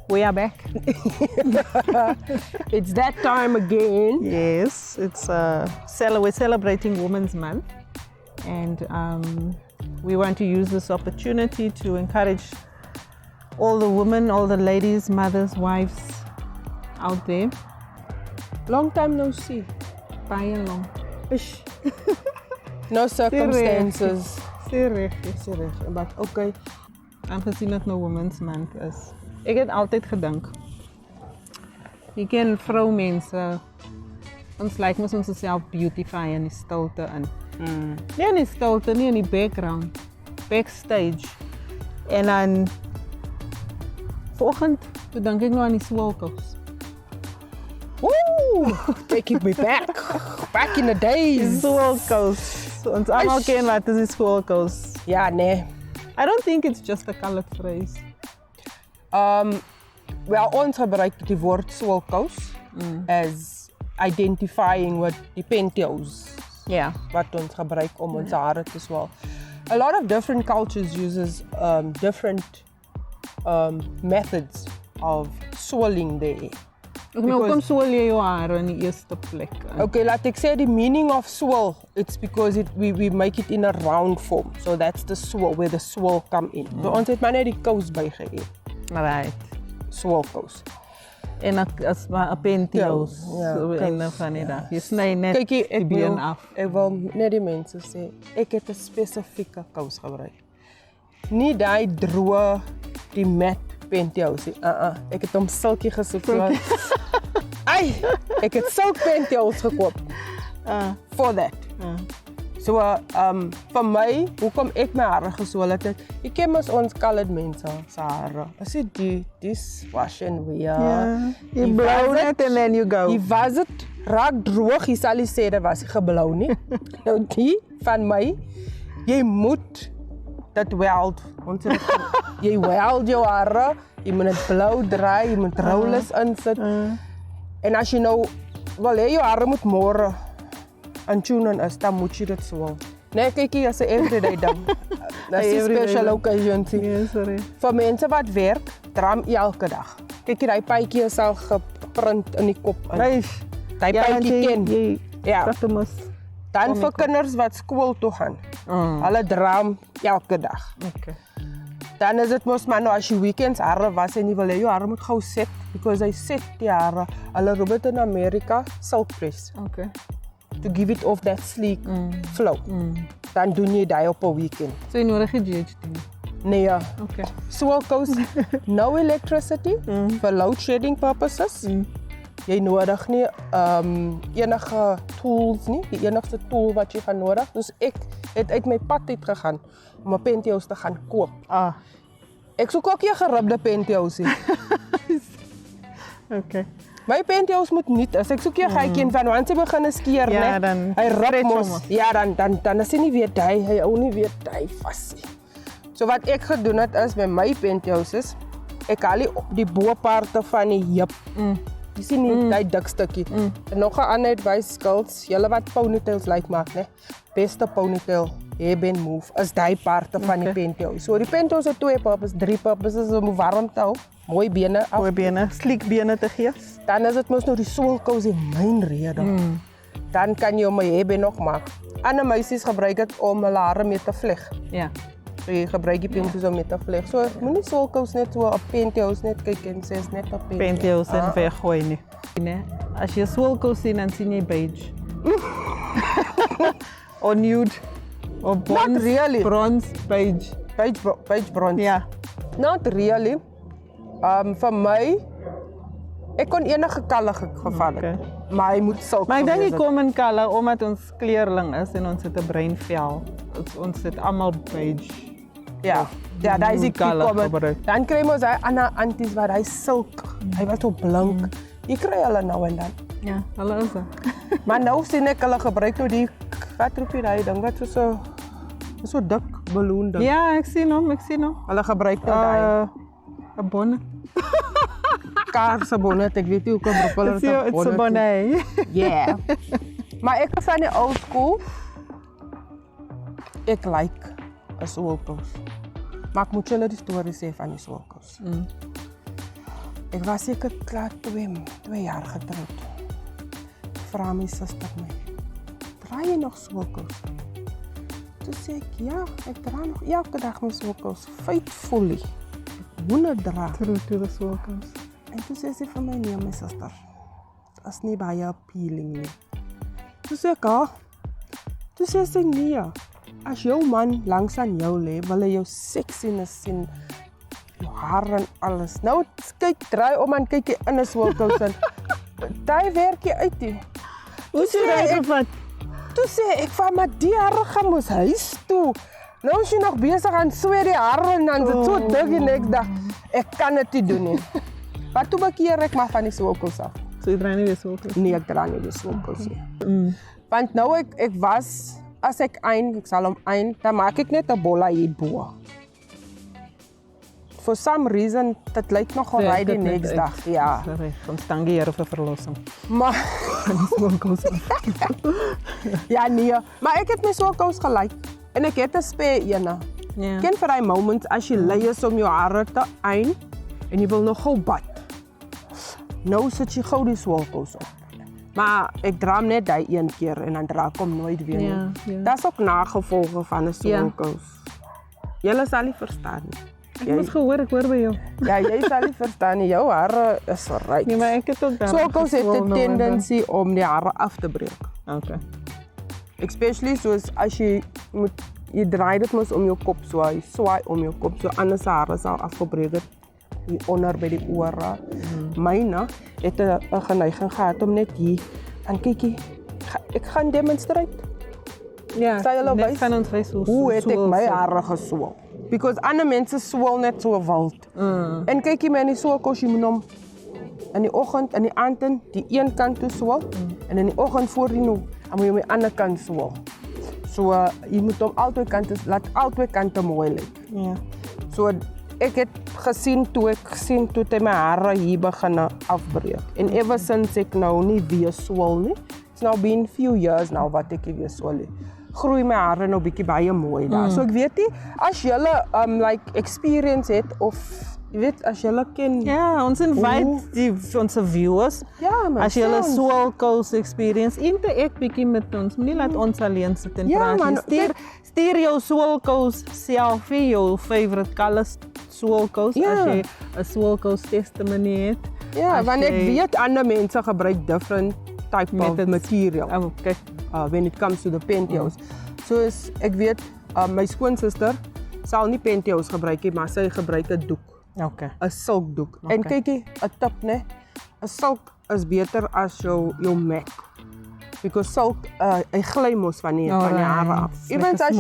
We are back. It's that time again. Yes, it's we're celebrating Women's Month, and we want to use this opportunity to encourage all the women, all the ladies, mothers, wives out there. Long time no see. Baie long. Ish. No circumstances. Serieus. But okay. Aangezien dit nou Women's Month is. Ek het altyd gedink. Jy ken vroumense. Ons lyk mos ons self beautify in die stilte in. Nie in die stilte, nie in die background. Backstage. En dan vanoggend, toe dink ek nou aan die Swirlkous. Woo! Taking me back. Back in the days. Swirlkous. Ons almal ken wat is die Swirlkous. Ja, nee. I don't think it's just a colored phrase. Well, ons gebruik die woord Swirlkous as identifying with die pantyhose. Yeah. Wat ons gebruik om ons hare te swirl. A lot of different cultures uses different methods of swirling their hair. Hoekom swirl jy jou hare in die eerste plek? Okay, laat ek sê die meaning of swirl, it's because we make it in a round form. So that's the swirl, where the swirl come in. So ons het maar net die kous bygehê. Right. Swirlkous. En as maar 'n pantyhose. So einde van die dag. Jy sny net die been af. Ek wil net die mense sê, ek het 'n spesifieke kous gebruik. Nie daai droë, die matte pantyhose. Ek het hom sulkie gesoek. So. Ai, ek het sulke pantyhose gekoop. For that. So vir my, hoekom ek my hare geswel het, ek ken mos ons colored mense se hare. As jy dis wash and wear. Yeah. You blow it and then you go. Jy was dit raak droog, jy sal nie sê dit was nie geblou nie. Nou die van my, jy moet dat weld. Ons het jy weld jou hare, jy moet dit blou draai, jy moet rollers insit. En as jy nou wil hê jou hare moet môre aan tune is, dan moet jy dit swirl. Nee, kyk hier, as 'n everyday ding. Dis 'n special occasion. Yes, sorry. Vir mense wat werk, dram elke dag. Kyk hier, daai paadjie is al geprint in die kop. Nice. Daai paadjie ken. Ja. Dat mos. Dan vir kinders wat skool toe gaan. Hulle dram elke dag. Okay. Dan is dit mos maar nou as jy weekends hare was en jy wil hê jou hare moet gou set, because hy set die hare. Hulle roep dit in Amerika silk press. Okay. To give it off that sleek flow. Dan doen jy dit op 'n weekend. So jy nodig die GHD. Nee, ja. Okay. Swirlkous, no electricity for load shedding purposes. Jy nodig nie enige tools nie. Die enigste tool wat jy gaan nodig. Dus ek het uit my pad uit gegaan om 'n pantyhose te gaan koop. Ek soek ook 'n geribde pantyhose. Okay. My pantyhose moet niet. As ek soek 'n gaatjie van wanneer jy begin skeer, ja, net. Hy rip mos. Ja, dan is hy nie weer daai, hy hou nie weer daai vas nie. So wat ek gedoen het is met my pantyhoses, ek haal die bo-parte van die heup. Jy sien nie daai dik stukkie. En nog 'n ander advice skills, julle wat ponytails like maak, né? Beste ponytail hairband move is daai parte van die pantyhose. So die pantyhose het 2 purposes, 3 purposes om warm te hou, mooi bene af. Mooi bene, sleek bene te gee. Dan is dit mos nou die Swirlkous die myn rede. Dan kan jy om 'n hairband nog maak. Ander meisies gebruik dit om hulle hare mee te vleg. Ja. So jy gebruik die pantyhose om mee te vleg. So moenie Swirlkous net so op pantyhose net kyk en sê is net op pantyhose en weggooi nie. Nee. As jy Swirlkous sien, dan sien jy beige. Or nude. Or bronze. Not really. Bronze, beige. Beige bronze. Ja. Not really. Vir my, ek kon enige kleur geval het. Maar hy moet sulk. Maar ek dink die kom in kleur omdat ons kleurling is en ons het 'n bruin vel. Ons het almal beige. Ja, daai is die kom. Dan kry ons hy ander anties wat hy sulk. Hy was so blank. Jy kry hulle nou en dan. Ja, hulle is. Maar nou sien ek hulle gebruik nou die wat roep jy daai ding wat so dik balloon ding. Ja, ek sien hom. Hulle gebruik nou daai 'n bonnet. Kaarse bonnet, ek weet nie hoe kom hulle dit op. It's a bonnet. Yeah. Maar ek is van die old school. Ek like 'n Swirlkous. Maar ek moet julle die storie sê van die Swirlkous. Ek was seker klaar 2 jaar getroud. Vra my suster my, dra jy nog Swirlkous? Toe sê ek, ja, ek dra nog elke dag my Swirlkous, faithfully. Ek moet het dra. True to the Swirlkous. En toe sê sy vir my, nee my suster, dat is nie baie appealing nie. Toe sê ek, toe sê sy, nee, as jou man langs aan jou lê, wil hy jou sexiness sien, jou haar en alles. Nou, kyk, draai om en kyk jy in 'n Swirlkous in. Daai werk jy uit die. Hoe sê jy wat? Toe sê ek van, maar die hare gaan mos huis toe. Nou is jy nog besig aan sweer die hare en dan dit so dik die next dag. Ek kan dit nie doen nie. Maar toe bekeer ek maar van die Swirlkous af. So jy dra nie weer Swirlkous? Nee, ek dra nie die Swirlkous nie. Want nou ek was, as ek sal hom dan maak ek net 'n bolla hierbo. For some reason, dit lyk nog alraai die next dag. Ja. Sorry, ons dankie Here vir verlossing. Maar Swirlkous. ja, nee. Maar ek het my Swirlkous gelyk. En ek het 'n spare ene. Ja. Ken vir daai moments as jy lei is om jou hare te en jy wil nog gou bad. Nou sit jy gou die Swirlkous op. Maar ek dra hom net daai een keer en dan dra ek hom nooit weer nie. Ja. Dis ook nagevolge van 'n Swirlkous. Julle sal nie verstaan nie. Ek moes gehoor, ek hoor by jou. Ja, jy sal nie verstaan nie. Jou hare is ryk. Nee, maar ek het ook daar. Swirlkous het 'n tendency om die hare af te breek. Okay. Especially soos as jy draai dit mos om jou kop so, jy swaai om jou kop so, anders hare sal afgebreek het hier onder by die ore. Myne het 'n geneiging gehad om net hier, en kykie, ek gaan demonstrate. Ja, Sal julle net wys gaan ons wys hoe het ek my hare geswel. Because ander mense swel net so wild. En kykie my in die Swirlkous, jy moet hom in die oggend, in die aand die een kant toe swel, en in die oggend voor die nou, dan moet jy my ander kant swel. So, jy moet hom albei kante, laat albei kante mooi lyk. Ja. So, ek het gesien toe hy my hare hier begin afbreek. En ever since ek nou nie weer swel nie. It's now been few years now wat ek weer swel nie. Groei my hare nou bietjie baie mooi daar. So ek weet nie, as julle like experience het of jy weet, as julle ken. Ja, ons invite ons viewers. Ja, man. As julle Swirlkous experience, interact bietjie met ons. Moenie laat ons alleen sit en Ja, praat nie. man, Stuur jou Swirlkous selfie, jou favorite colors Swirlkous, Ja. as jy 'n Swirlkous testimony het. Ja, As want ek jy- weet ander mense gebruik different type of Methods. material. Oh, okay. When it comes to the pantyhose. Soos ek weet, my skoonsister sal nie pantyhose gebruik nie, maar sy gebruik 'n doek, Okay. 'n silkdoek. En kykie, 'n tip nê, 'n silk is beter as jou mat. Because silk, hy gly mos van die hare af. Even as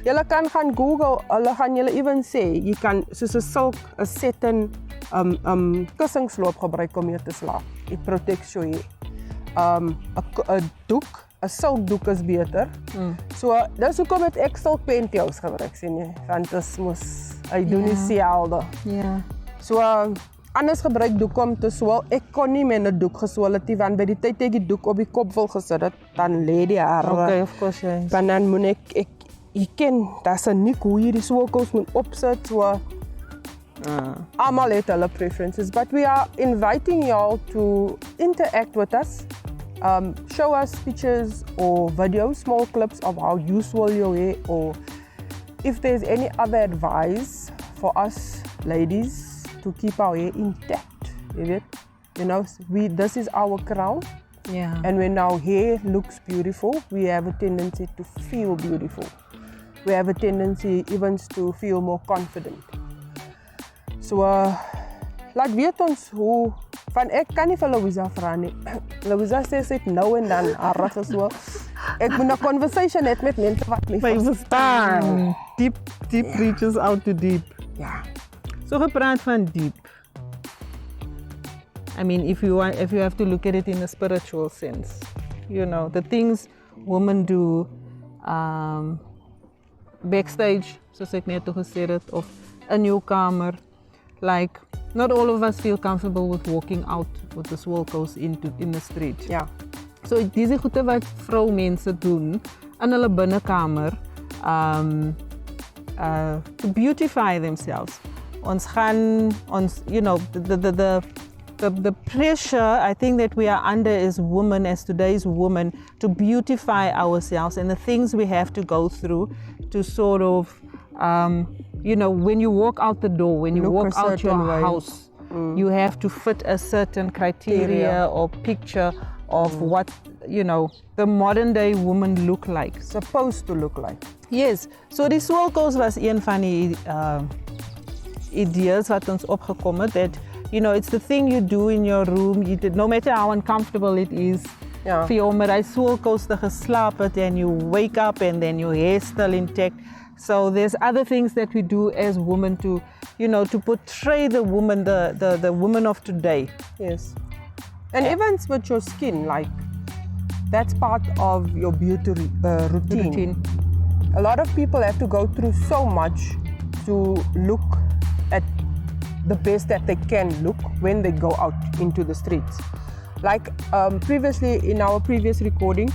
julle kan gaan Google, hulle gaan julle even sê, jy kan soos 'n silk, 'n satin kussingsloop gebruik om mee te slaap. It protects jou hair. 'n doek, 'n silkdoek is beter. So, dis hoekom het ek silk pantyhose gebruik, sien jy? Want dit mos, hy doen nie selde. Ja. So, anders gebruik doek om te swel. Ek kon nie met 'n doek geswel het nie, want by die tyd ek die doek op die kop wil gesit het, dan lê die hare. Okay, of course, yes. Want dan moet ek ken, daar's 'n nik hoe jy die Swirlkous moet opsit, so almal het hulle preferences, but we are inviting y'all to interact with us. Show us pictures or videos, small clips of how you swirl your hair, or if there's any other advice for us ladies to keep our hair intact. You know, this is our crown, Yeah. and when our hair looks beautiful, we have a tendency to feel beautiful. We have a tendency even to feel more confident. So, laat weet ons hoe, van ek kan nie vir Louisa vra nie. Louisa sê sy het nou en dan hare geswel. Ek moet 'n conversation hê met mense wat my verstaan. Deep reaches out to deep. Ja. So gepraat van deep. I mean, if you have to look at it in a spiritual sense, you know, the things women do backstage, soos ek net gesê het, of in jou kamer, like, not all of us feel comfortable with walking out with the Swirlkous in the street. Ja. So dis goede wat vroumense doen in hulle binnekamer to beautify themselves. Ons gaan, you know, the the pressure I think that we are under as women, as today's women, to beautify ourselves and the things we have to go through to sort of, when you walk out the door, when you walk out your house, you have to fit a certain criteria or picture of what, the modern day woman look like. Supposed to look like. Yes, so die Swirlkous was een van die ideas wat ons opgekom het, that, it's the thing you do in your room, no matter how uncomfortable it is, vir jou om met die Swirlkous te geslaap het, and you wake up and then your hair still intact. So there's other things that we do as women to, to portray the woman, the woman of today. Yes. And even with your skin, like, that's part of your beauty routine. A lot of people have to go through so much to look at the best that they can look when they go out into the streets. Like previously, in our previous recording,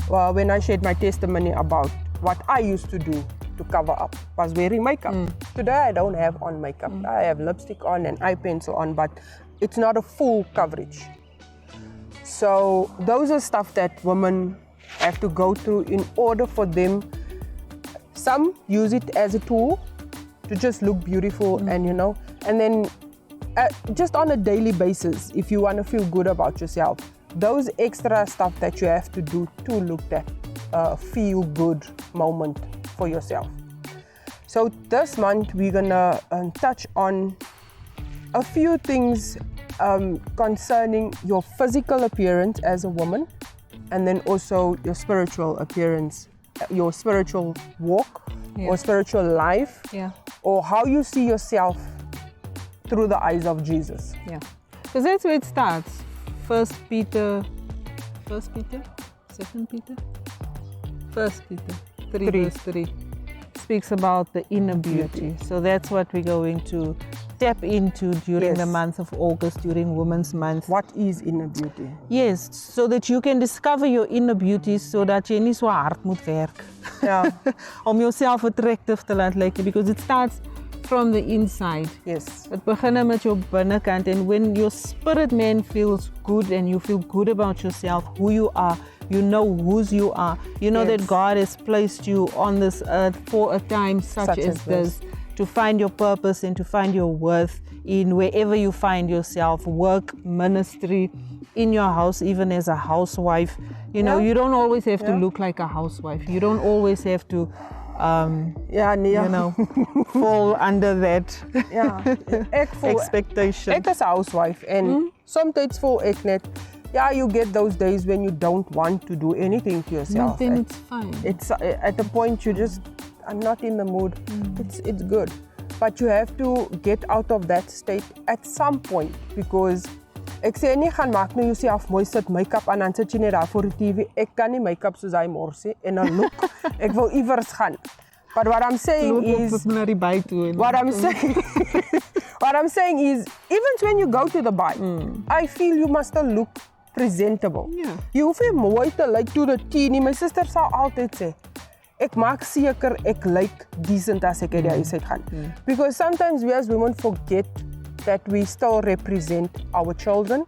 when I shared my testimony about what I used to do to cover up, was wearing makeup. Today I don't have on makeup. I have lipstick on and eye pencil on, but it's not a full coverage. So those are stuff that women have to go through in order for them. Some use it as a tool to just look beautiful and and then just on a daily basis, if you want to feel good about yourself, those extra stuff that you have to do to look that feel good moment for yourself. So this month we're gonna touch on a few things concerning your physical appearance as a woman, and then also your spiritual appearance, your spiritual walk or spiritual life, or how you see yourself through the eyes of Jesus. Yeah, because that's where it starts. 1 Peter, 2 Peter, 1 Peter 3 verse 3 speaks about the inner beauty. So that's what we're going to tap into during the month of August, during Women's Month. What is inner beauty? Yes, so that you can discover your inner beauty, so dat jy nie so hard moet werk. Yeah. Om yourself attractive te laat lyk, because it starts from the inside. Yes. Het begin met jou binnekant, and when your spirit man feels good and you feel good about yourself, who you are, you know whose you are, you know that God has placed you on this earth for a time such as this, to find your purpose and to find your worth in wherever you find yourself, work, ministry, in your house, even as a housewife. You know, you don't always have to look like a housewife. You don't always have to fall under that expectation. Ek is a housewife, and sometimes voel ek net, you get those days when you don't want to do anything to yourself. But then it's fine. It's at the point you just, I'm not in the mood. It's good. But you have to get out of that state at some point, because ek sê nie gaan maak nou jouself mooi sit make-up aan, dan sit jy net daar voor die TV. Ek kan nie make-up soos hy morsie en dan look. Ek wil iewers gaan. But what I'm saying is, what I'm saying is, even when you go to the bar, I feel you must still look presentable. Yeah. Jy hoef nie mooi te lyk to the T nie. My sister sal altyd sê, ek maak seker ek lyk decent as ek uit die huis uit gaan. Because sometimes we as women forget that we still represent our children,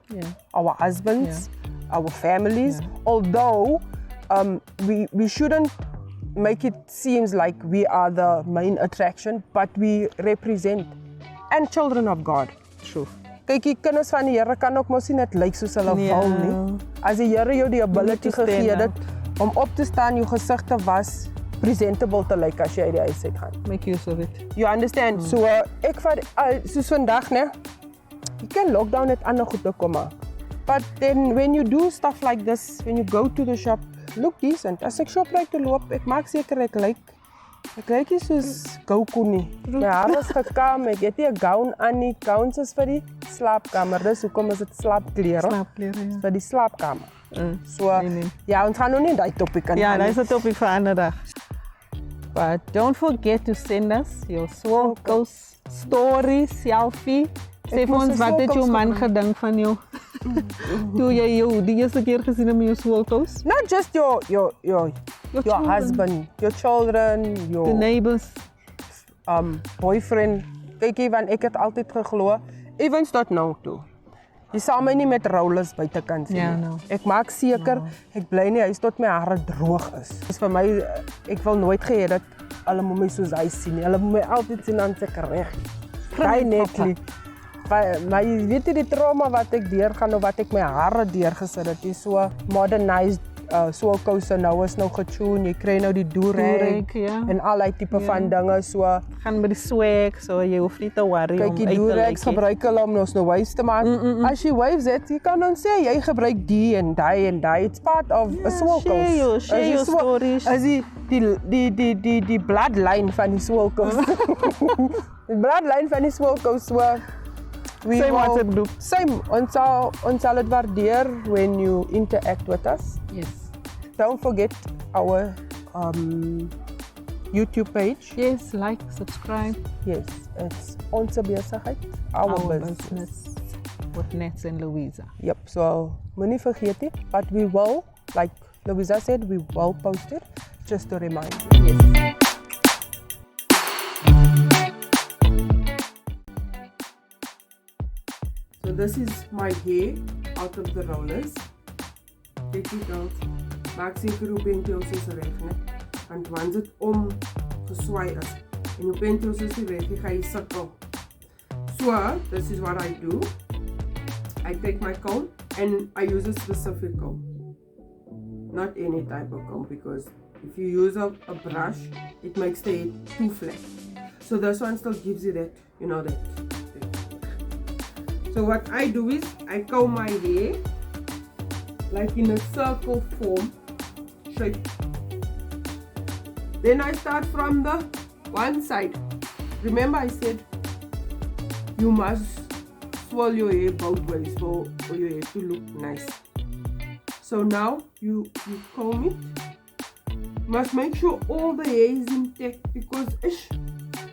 our husbands, our families, although we shouldn't make it seems like we are the main attraction, but we represent, and children of God. True. Kyk, die kinders van die Here kan ook mos nie net lyk soos hulle wil nie. As die Here jou die ability gegee het om op te staan, jou gesig te was, presentable te lyk as jy uit die huis uit gaan. Make use of it. You understand? So ek vat soos vandag, né? You can lockdown het ander goed te kom maak. But then when you do stuff like this, when you go to the shop, look decent. As ek Shoprite te loop, ek maak seker ek lyk nie soos Goku nie. My haar is gekam, ek het nie 'n gown aan nie. Gowns is vir die slaapkamer. Dis hoekom is dit slaapklere? Slaapklere, ja. Vir die slaapkamer. So, ons gaan nou nie daai topic aan. Ja, dis 'n topic vir 'n ander dag. But don't forget to send us your Swirlkous story, selfie. Sê vir ons wat het jou man gedink van jou? Toe jy die eerste keer gesien het met jou Swirlkous? Not just your husband, your children, your the neighbors, boyfriend. Kyk, want ek het altyd geglo, even tot nou toe. Jy sal my nie met rollers buitekant sien Ja, nie. nou. Ek maak seker, ek bly nie huis tot my hare droog is. Dis vir my, ek wil nooit gehê dat hulle moet my soos hy sien nie. Hulle moet my altyd sien aan seker reg. Daai netlik. Maar jy weet die trauma wat ek deurgaan of wat ek my hare deurgesit het, is so modernized Swirlkous nou is nou getune, jy kry nou die do-rag ja. en al die tipe van dinge so. Gaan by die swag, so jy hoef nie te worry Kyk, om die uit te do-rags lyk. gebruik hulle om ons nou waves te maak. As jy waves het, jy kan dan sê jy gebruik die en die en die. It's part of a Swirlkous. Share your stories. As die bloodline van die Swirlkous. Die bloodline van die Swirlkous so Same WhatsApp group. Same. Ons sal het waardeer when you interact with us. Yes. Don't forget our YouTube page. Yes, like, subscribe. Yes, it's onze besigheid, our business. With Nets and Louisa. Yep, so moenie vergeet nie, but we will, like Louisa said, we will post it just to remind you. Yes. So this is my hair out of the rollers. Check it out. Maak seker hoe pentels is reg, né? Want wanneer dit omgeswaai is en jou pentels is nie reg, jy gaan jy sukkel. So, this is what I do. I take my comb and I use a specific comb. Not any type of comb, because if you use a brush, it makes the head too flat. So this one still gives you that, you know, that. So what I do is, I comb my hair like in a circle form shape. Then I start from the one side. Remember I said, you must swirl your hair both ways for your hair to look nice. So now you comb it. You must make sure all the hair is intact, because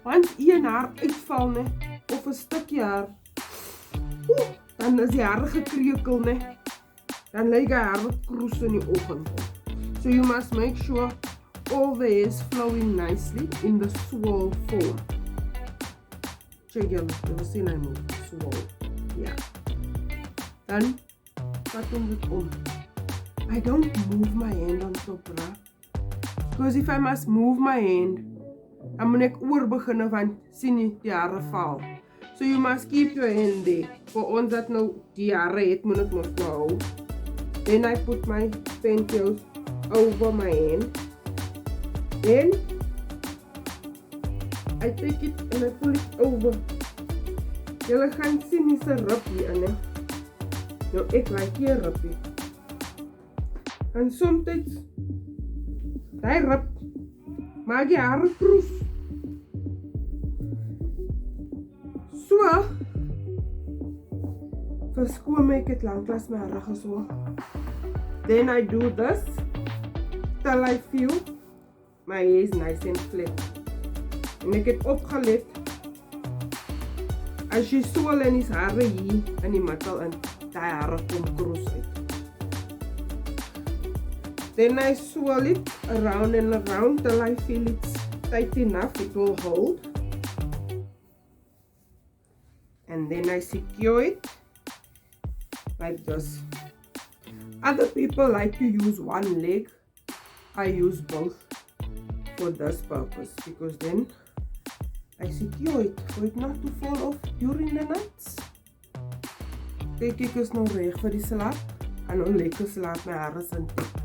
once een haar uitval, ne, of 'n stukkie haar, dan is die hare gekrekel, ne, dan lyk die haar wat kroes in die oggend. So you must make sure all the hair is flowing nicely in the swirl form. Check julle sien hy move, swirl. Ja. Dan vat hom dit om. I don't move my hand on top, right? Because if I must move my hand, dan moet ek oor beginne, want sien jy die hare val. So you must keep your hand there. Vir ons dat nou die hare het, moet ek mos nou hou. Then I put my pentels over my hand. Then I take it and I pull it over. Julle gaan sien is 'n rip hier in, hè. Nou ek like hier rippie. En soms die rip maak die hare kroes. So verskoon ek het lanklaas my hare geswaai. Then I do this till I feel my hair is nice and flat. En ek het opgelet, as jy swirl en is hare hier in die middel in, die hare kom kroes uit. Then I swirl it around and around till I feel it's tight enough, it will hold. And then I secure it like this. Other people like to use one leg. I use both for this purpose, because then I secure it for it not to fall off during the nights. Kyk, ek is nou reg vir die slaap. En nou lekker slaap, my hare is intact.